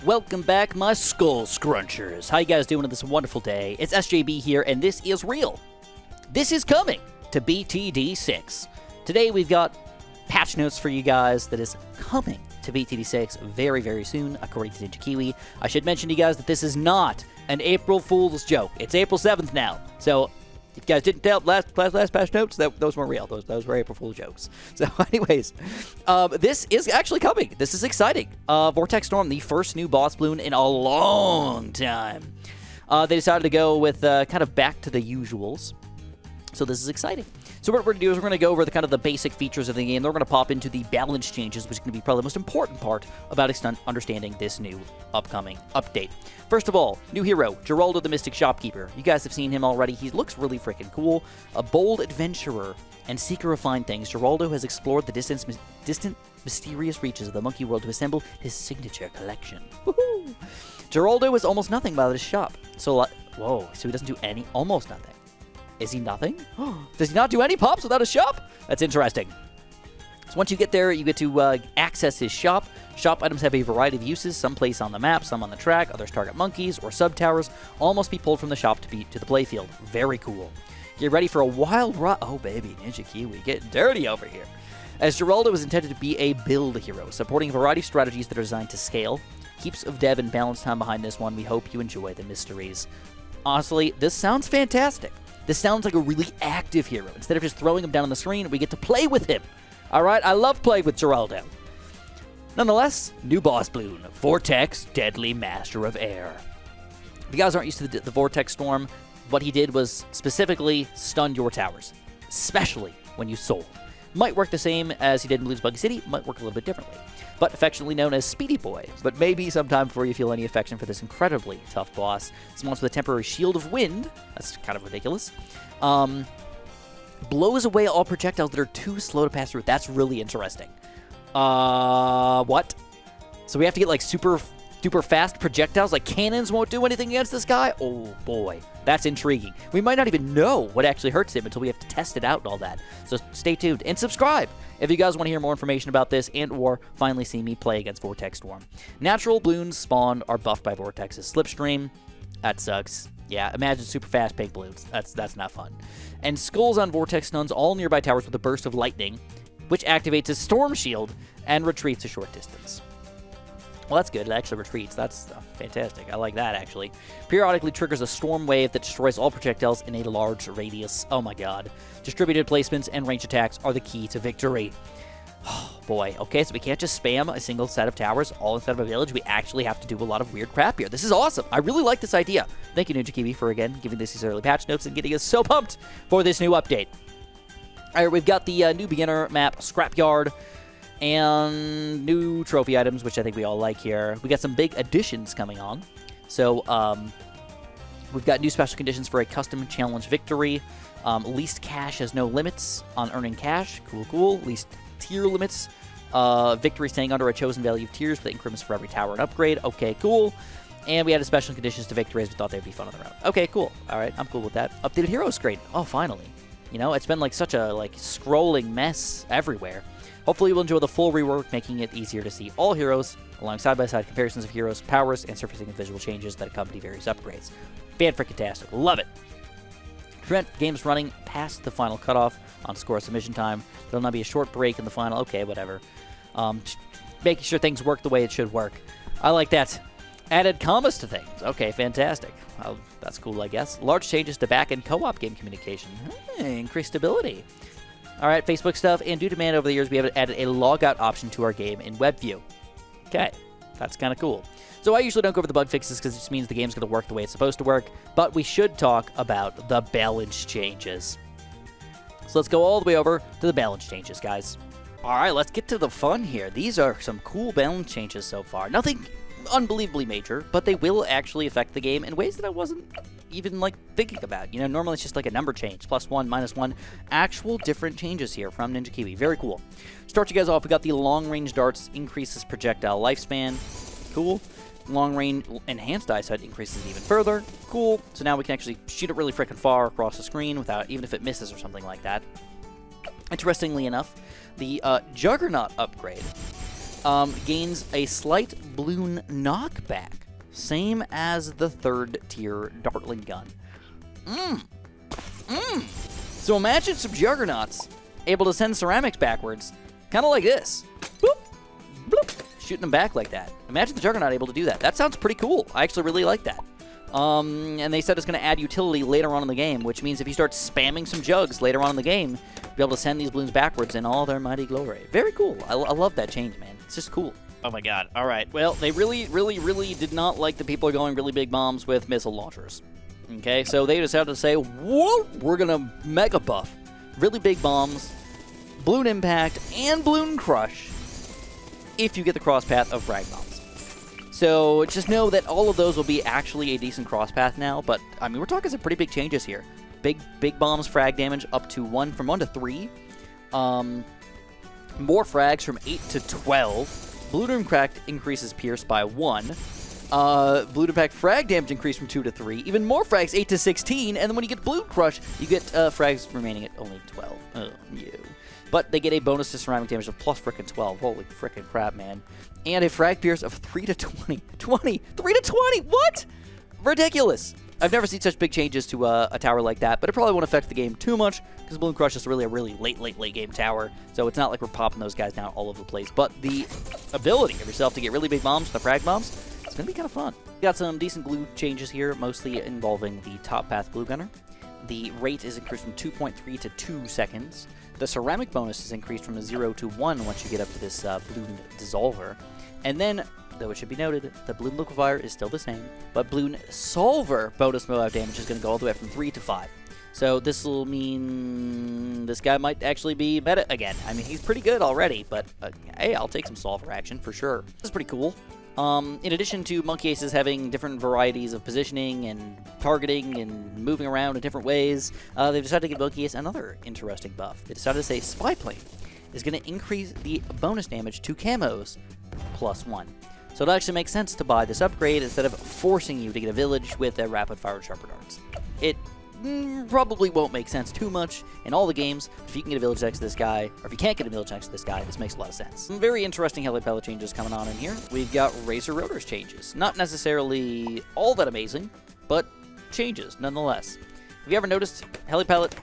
Welcome back, my skull scrunchers. How you guys doing on this wonderful day? It's SJB here, and this is real. This is coming to BTD6. Today we've got patch notes for you guys that is coming to BTD6 very, very soon, according to Ninja Kiwi. I should mention to you guys that this is not an April Fool's joke. It's April 7th now, so if you guys didn't tell last patch notes, those weren't real. Those were April Fool's jokes. So anyways, this is actually coming. This is exciting. Vortex Storm, the first new boss Bloon in a long time. They decided to go with kind of back to the usuals. So this is exciting. So what we're going to do is we're going to go over the kind of the basic features of the game. Then we're going to pop into the balance changes, which is going to be probably the most important part about understanding this new upcoming update. First of all, new hero, Geraldo the Mystic Shopkeeper. You guys have seen him already. He looks really freaking cool. A bold adventurer and seeker of fine things, Geraldo has explored the distant, mysterious reaches of the monkey world to assemble his signature collection. Woohoo! Geraldo is almost nothing without his shop. So, whoa, so he doesn't do almost nothing. Is he nothing? Does he not do any pops without a shop? That's interesting. So once you get there, you get to access his shop. Shop items have a variety of uses, some placed on the map, some on the track, others target monkeys or sub-towers. All must be pulled from the shop to the playfield. Very cool. Get ready for a wild ride. Oh, baby, Ninja Kiwi, getting dirty over here. As Geraldo is intended to be a build hero, supporting a variety of strategies that are designed to scale. Heaps of dev and balance time behind this one. We hope you enjoy the mysteries. Honestly, this sounds fantastic. This sounds like a really active hero. Instead of just throwing him down on the screen, we get to play with him. All right, I love playing with Geraldo. Nonetheless, new boss Bloon, Vortex, Deadly Master of Air. If you guys aren't used to the Vortex Storm, what he did was specifically stun your towers, especially when you sold. Might work the same as he did in Bloons Buggy City, might work a little bit differently. But affectionately known as Speedy Boy. But maybe sometime before you feel any affection for this incredibly tough boss. This monster with a temporary shield of wind, that's kind of ridiculous, blows away all projectiles that are too slow to pass through. That's really interesting. What? So we have to get like super fast projectiles? Like cannons won't do anything against this guy? Oh boy, that's intriguing. We might not even know what actually hurts him until we have to test it out and all that. So stay tuned and subscribe if you guys want to hear more information about this and or finally see me play against Vortex Storm. Natural Bloons spawned are buffed by Vortex's Slipstream. That sucks. Yeah, imagine super fast pink balloons. That's not fun. And skulls on Vortex stuns all nearby towers with a burst of lightning, which activates his Storm Shield and retreats a short distance. Well, that's good. It actually retreats. That's fantastic. I like that, actually. Periodically triggers a storm wave that destroys all projectiles in a large radius. Oh, my God. Distributed placements and range attacks are the key to victory. Oh, boy. Okay, so we can't just spam a single set of towers all inside of a village. We actually have to do a lot of weird crap here. This is awesome. I really like this idea. Thank you, Ninja Kiwi, for, again, giving this these early patch notes and getting us so pumped for this new update. All right, we've got the new beginner map, Scrapyard, and new trophy items, which I think we all like here. We got some big additions coming on. So we've got new special conditions for a custom challenge victory. Least cash has no limits on earning cash. Cool, cool. Least tier limits. Victory staying under a chosen value of tiers with increments for every tower and upgrade. Okay, cool. And we added special conditions to victories. We thought they'd be fun on their own. Okay, cool. All right, I'm cool with that. Updated hero screen. Oh, finally. You know, it's been like such a scrolling mess everywhere. Hopefully you'll enjoy the full rework, making it easier to see all heroes, along side-by-side comparisons of heroes, powers, and surfacing of visual changes that accompany various upgrades. Fan-freaking-tastic. Love it! Trent, game's running past the final cutoff on score submission time. There'll now be a short break in the final. Okay, whatever. Making sure things work the way it should work. I like that. Added commas to things. Okay, fantastic. Well, that's cool, I guess. Large changes to back-end co-op game communication. Increased stability. All right, Facebook stuff, and due to demand over the years, we have added a logout option to our game in WebView. Okay, that's kind of cool. So I usually don't go over the bug fixes because it just means the game's going to work the way it's supposed to work, but we should talk about the balance changes. So let's go all the way over to the balance changes, guys. All right, let's get to the fun here. These are some cool balance changes so far. Nothing unbelievably major, but they will actually affect the game in ways that I wasn't even thinking about. You know, normally it's just like a number change, +1, -1. Actual different changes here from Ninja Kiwi. Very cool. Start you guys off, we got the long range darts, increases projectile lifespan. Cool. Long range enhanced eyesight increases even further. Cool. So now we can actually shoot it really freaking far across the screen without, even if it misses or something like that. Interestingly enough, the Juggernaut upgrade gains a slight Bloon knockback, same as the 3rd tier Dartland gun. So imagine some Juggernauts able to send ceramics backwards, kind of like this. Boop, bloop, shooting them back like that. Imagine the Juggernaut able to do that. That sounds pretty cool. I actually really like that. And they said it's going to add utility later on in the game, which means if you start spamming some jugs later on in the game, you'll be able to send these balloons backwards in all their mighty glory. Very cool. I love that change, man. It's just cool. Oh my god. All right. Well, they really did not like the people going really big bombs with missile launchers. Okay, so they decided to say, whoa, we're going to mega buff really big bombs, Bloon Impact, and Bloon Crush if you get the cross path of frag bombs. So just know that all of those will be actually a decent cross path now, but I mean, we're talking some pretty big changes here. Big bombs frag damage up to from 1 to 3. More frags from 8 to 12. Bloon Impact increases Pierce by 1. Bloon Impact frag damage increased from 2 to 3. Even more frags, 8 to 16. And then when you get Bloon Crush, you get frags remaining at only 12. Oh, no. But they get a bonus to ceramic damage of plus frickin' 12. Holy frickin' crap, man. And a frag Pierce of 3 to 20. 3 to 20! What? Ridiculous. I've never seen such big changes to a tower like that, but it probably won't affect the game too much, because Bloon Crush is really a late game tower, so it's not like we're popping those guys down all over the place. But the ability of yourself to get really big bombs, the frag bombs, it's going to be kind of fun. We got some decent glue changes here, mostly involving the top path glue gunner. The rate is increased from 2.3 to 2 seconds. The ceramic bonus is increased from 0 to 1 once you get up to this Bloon Dissolver. And then, though it should be noted, the Bloon Liquefier is still the same, but Bloon Solver bonus move damage is going to go all the way up from 3 to 5. So this will mean this guy might actually be meta again. I mean, he's pretty good already, but hey, I'll take some Solver action for sure. This is pretty cool. In addition to Monkey Aces having different varieties of positioning and targeting and moving around in different ways, they've decided to give Monkey Ace another interesting buff. They decided to say Spy Plane is going to increase the bonus damage to camos plus 1. So it actually makes sense to buy this upgrade instead of forcing you to get a village with a rapid fire sharper darts. It probably won't make sense too much in all the games, but if you can get a village next to this guy, or if you can't get a village next to this guy, this makes a lot of sense. Some very interesting helipellet changes coming on in here. We've got Rotors changes. Not necessarily all that amazing, but changes nonetheless. Have you ever noticed helipellet,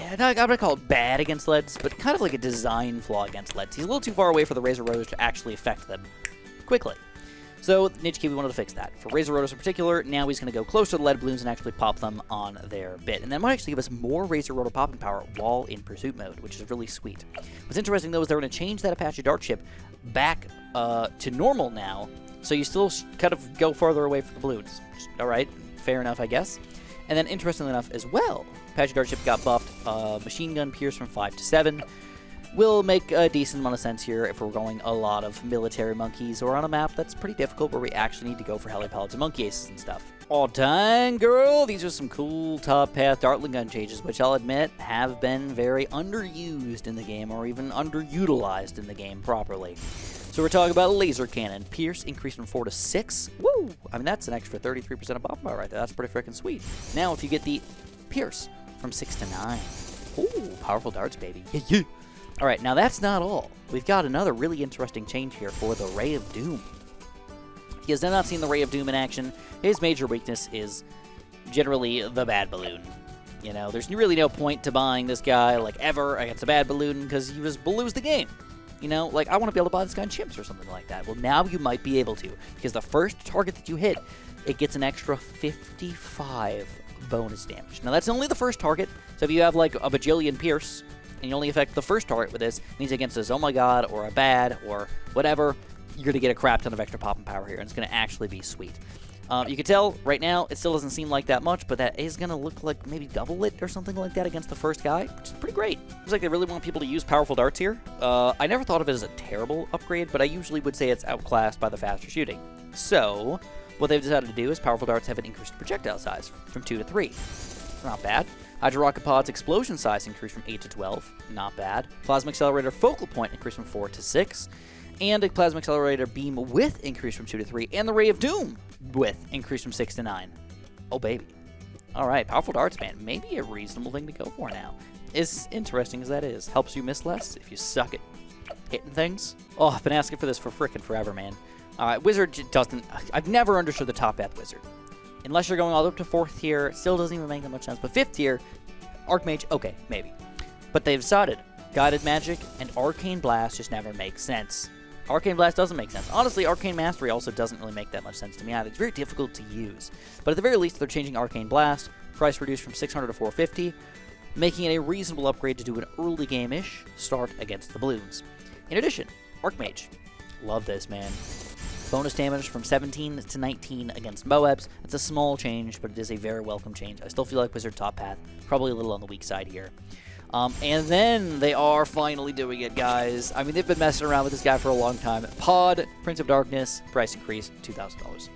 I'm not going to call it bad against leads, but kind of like a design flaw against leads. He's a little too far away for the Rotors to actually affect them quickly. So Ninja Kiwi wanted to fix that. For Rotors in particular, now he's going to go close to the lead balloons and actually pop them on their bit. And that might actually give us more Rotor popping power while in pursuit mode, which is really sweet. What's interesting, though, is they're going to change that Apache Dart ship back to normal now, so you still kind of go farther away from the balloons. All right, fair enough, I guess. And then, interestingly enough as well, Apache Dart ship got buffed. Machine Gun Pierce from 5 to 7. Will make a decent amount of sense here if we're going a lot of military monkeys or on a map that's pretty difficult where we actually need to go for helipellets and monkey aces and stuff. Oh, dang, girl! These are some cool top path Dartland Gun Changes, which I'll admit have been very underused in the game or even underutilized in the game properly. So we're talking about a laser cannon. Pierce increased from 4 to 6. Woo! I mean, that's an extra 33% of pop power right there. That's pretty freaking sweet. Now, if you get the Pierce from 6 to 9. Ooh, powerful darts, baby. Yeah. All right, now that's not all. We've got another really interesting change here for the Ray of Doom. If you have not seen the Ray of Doom in action, his major weakness is generally the bad balloon. You know, there's really no point to buying this guy, like, ever against a bad balloon because you just lose the game. You know, like, I want to be able to buy this guy in chimps or something like that. Well, now you might be able to, because the first target that you hit, it gets an extra 55 bonus damage. Now, that's only the first target, so if you have, like, a bajillion Pierce, and you only affect the first target with this, means against a Oh My God or a Bad or whatever, you're going to get a crap ton of extra popping power here, and it's going to actually be sweet. You can tell right now it still doesn't seem like that much, but that is going to look like maybe double it or something like that against the first guy, which is pretty great. Looks like they really want people to use powerful darts here. I never thought of it as a terrible upgrade, but I usually would say it's outclassed by the faster shooting. So what they've decided to do is powerful darts have an increased projectile size from 2 to 3. Not bad. Hydro Rocket Pod's explosion size increased from 8 to 12. Not bad. Plasma Accelerator focal point increased from 4 to 6. And a Plasma Accelerator beam width increased from 2 to 3. And the Ray of Doom width increased from 6 to 9. Oh, baby. All right, powerful darts, man. Maybe a reasonable thing to go for now. As interesting as that is. Helps you miss less if you suck at hitting things. Oh, I've been asking for this for frickin' forever, man. Wizard doesn't... I've never understood the top path Wizard. Unless you're going all the way up to 4th tier, it still doesn't even make that much sense. But 5th tier, Archmage, okay, maybe. But they've decided Guided Magic and Arcane Blast just never make sense. Arcane Blast doesn't make sense. Honestly, Arcane Mastery also doesn't really make that much sense to me either. It's very difficult to use. But at the very least, they're changing Arcane Blast, price reduced from 600 to 450, making it a reasonable upgrade to do an early game-ish start against the Bloons. In addition, Archmage. Love this, man. Bonus damage from 17 to 19 against Moabs. It's a small change, but it is a very welcome change. I still feel like Wizard top path, probably a little on the weak side here. And then they are finally doing it, guys. I mean, they've been messing around with this guy for a long time. Pod, Prince of Darkness, price increase, $2,000.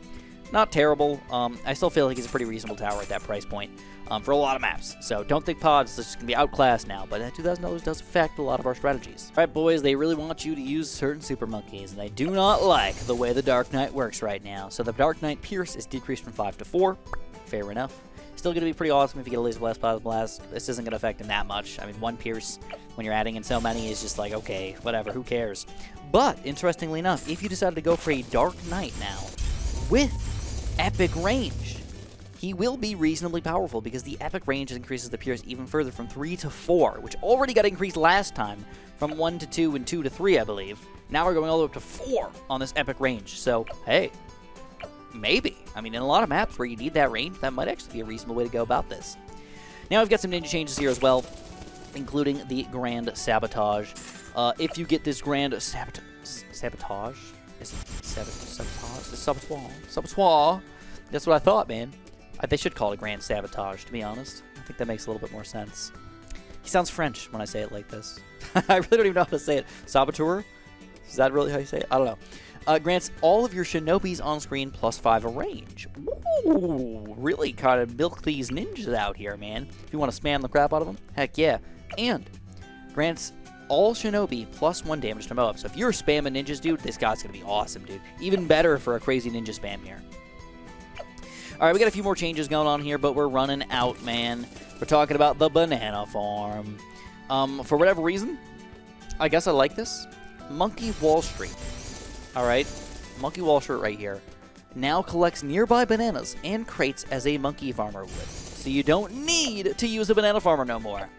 Not terrible. I still feel like he's a pretty reasonable tower at that price point for a lot of maps. So don't think Pod's just going to be outclassed now, but that $2,000 does affect a lot of our strategies. All right, boys, they really want you to use certain super monkeys, and they do not like the way the Dark Knight works right now. So the Dark Knight Pierce is decreased from 5 to 4. Fair enough. Still going to be pretty awesome if you get a Laser Blast, Plasma Blast. This isn't going to affect him that much. I mean, 1 Pierce, when you're adding in so many, is just like, okay, whatever, who cares? But, interestingly enough, if you decided to go for a Dark Knight now, with Epic Range, he will be reasonably powerful because the Epic Range increases the Pierce even further from 3 to 4, which already got increased last time from 1 to 2 and 2 to 3, I believe. Now we're going all the way up to 4 on this Epic Range. So, hey, maybe. I mean, in a lot of maps where you need that range, that might actually be a reasonable way to go about this. Now we've got some ninja changes here as well, including the Grand Sabotage. If you get this Grand Sabotage, is it Sabotage? That's what I thought, man. They should call it Grand Sabotage, to be honest. I think that makes a little bit more sense. He sounds French when I say it like this. I really don't even know how to say it. Saboteur? Is that really how you say it? I don't know. Grants all of your Shinobis on screen plus 5 a range. Ooh, really kind of milk these ninjas out here, man. If you want to spam the crap out of them, heck yeah. And grants all Shinobi plus 1 damage to Moab. So if you're spamming ninjas, dude, this guy's going to be awesome, dude. Even better for a crazy ninja spam here. All right, we got a few more changes going on here, but we're running out, man. We're talking about the banana farm. For whatever reason, I guess I like this. Monkey Wall Street. All right, Monkey Wall Street right here now collects nearby bananas and crates as a monkey farmer would. So you don't need to use a banana farmer no more.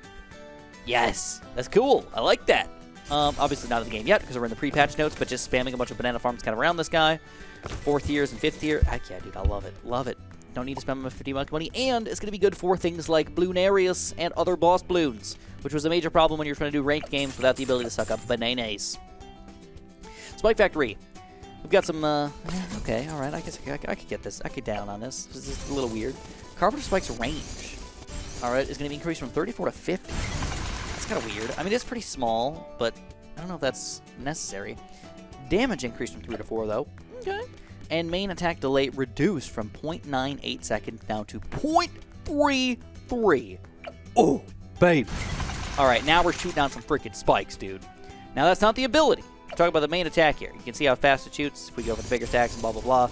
Yes, that's cool. I like that. Obviously not in the game yet because we're in the pre-patch notes, but just spamming a bunch of banana farms kind of around this guy. 4th tiers and 5th tier. Heck yeah, dude, I love it. Love it. Don't need to spend my 50 monkey money, and it's going to be good for things like Bloonarius and other boss Bloons, which was a major problem when you're trying to do ranked games without the ability to suck up bananas. Spike Factory. We've got some, okay, all right, I guess I could get this. I could down on this. This is a little weird. Carpenter Spike's range, all right, is going to be increased from 34 to 50. That's kind of weird. I mean, it's pretty small, but I don't know if that's necessary. Damage increased from 3 to 4, though. Okay. And main attack delay reduced from 0.98 seconds down to 0.33. Oh, babe. All right, now we're shooting down some freaking spikes, dude. Now, that's not the ability. We're talking about the main attack here. You can see how fast it shoots if we go for the bigger stacks and blah, blah, blah.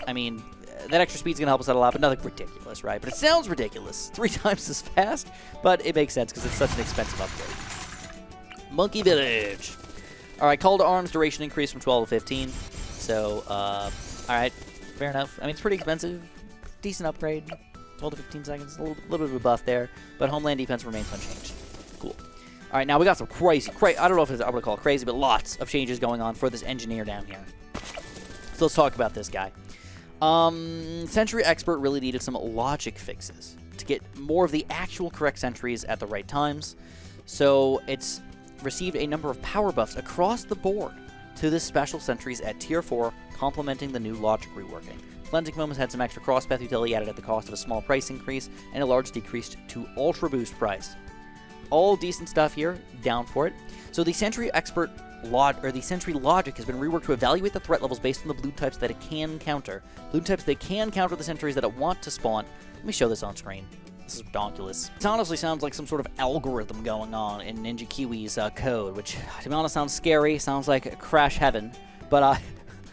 I mean, that extra speed's going to help us out a lot, but nothing ridiculous, right? But it sounds ridiculous. 3 times as fast, but it makes sense because it's such an expensive upgrade. Monkey Village. All right, Call to Arms duration increased from 12 to 15. So, all right, fair enough. I mean, it's pretty expensive. Decent upgrade. 12 to 15 seconds. A little bit of a buff there, but Homeland Defense remains unchanged. Cool. All right, now we got some crazy, I don't know if I would call it crazy, but lots of changes going on for this engineer down here. So let's talk about this guy. Sentry Expert really needed some logic fixes to get more of the actual correct sentries at the right times. So it's received a number of power buffs across the board to the special sentries at Tier 4, complementing the new logic reworking. Cleansing Moments had some extra crosspath utility added at the cost of a small price increase and a large decrease to Ultra Boost price. All decent stuff here, down for it. So the Sentry Expert the Sentry Logic has been reworked to evaluate the threat levels based on the Bloon types that it can counter. Bloon types that can counter the sentries that it want to spawn. Let me show this on screen. This is redonkulous. It honestly sounds like some sort of algorithm going on in Ninja Kiwi's code, which, to be honest, sounds scary. Sounds like crash heaven, but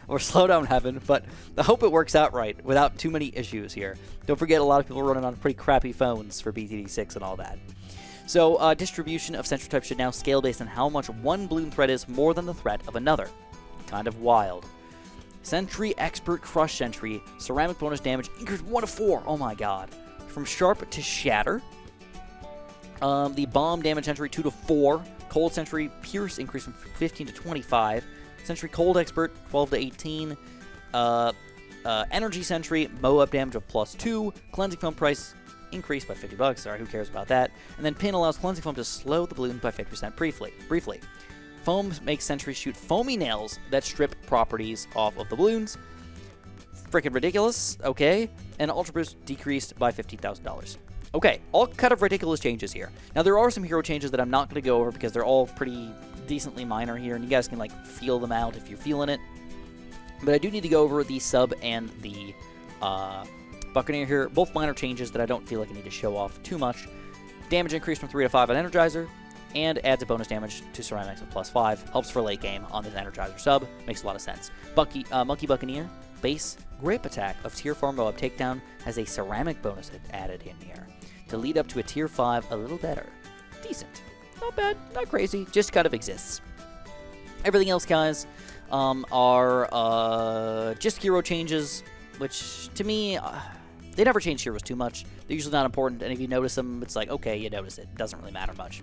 or slowdown heaven. But I hope it works out right without too many issues here. Don't forget, a lot of people are running on pretty crappy phones for BTD6 and all that. So, distribution of sentry type should now scale based on how much one Bloon threat is more than the threat of another. Kind of wild. Sentry Expert Crush Sentry. Ceramic bonus damage increased 1 to 4. Oh my god. From Sharp to Shatter. The Bomb damage Sentry 2 to 4. Cold Sentry Pierce increased from 15 to 25. Sentry Cold Expert 12 to 18. Energy Sentry Moab damage of +2. Cleansing Foam price increased by $50. Sorry, who cares about that? And then Pin allows Cleansing Foam to slow the balloon by 50% briefly. Foam makes Sentry shoot foamy nails that strip properties off of the balloons. Freaking ridiculous. Okay. And Ultra Boost decreased by $15,000. Okay, all kind of ridiculous changes here. Now, there are some hero changes that I'm not going to go over because they're all pretty decently minor here, and you guys can, like, feel them out if you're feeling it. But I do need to go over the Sub and the Buccaneer here. Both minor changes that I don't feel like I need to show off too much. Damage increase from 3 to 5 on Energizer, and adds a bonus damage to Ceramics of +5. Helps for late game on this Energizer Sub. Makes a lot of sense. Monkey Buccaneer, base grip attack of Tier 4 Moab Takedown has a Ceramic bonus added in here to lead up to a Tier 5 a little better. Decent. Not bad, not crazy, just kind of exists. Everything else, guys, are just hero changes, which, to me, they never change heroes too much. They're usually not important, and if you notice them, it's like, okay, you notice it. It doesn't really matter much.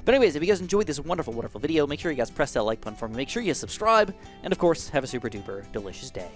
But anyways, if you guys enjoyed this wonderful, wonderful video, make sure you guys press that like button for me. Make sure you subscribe, and of course, have a super duper delicious day.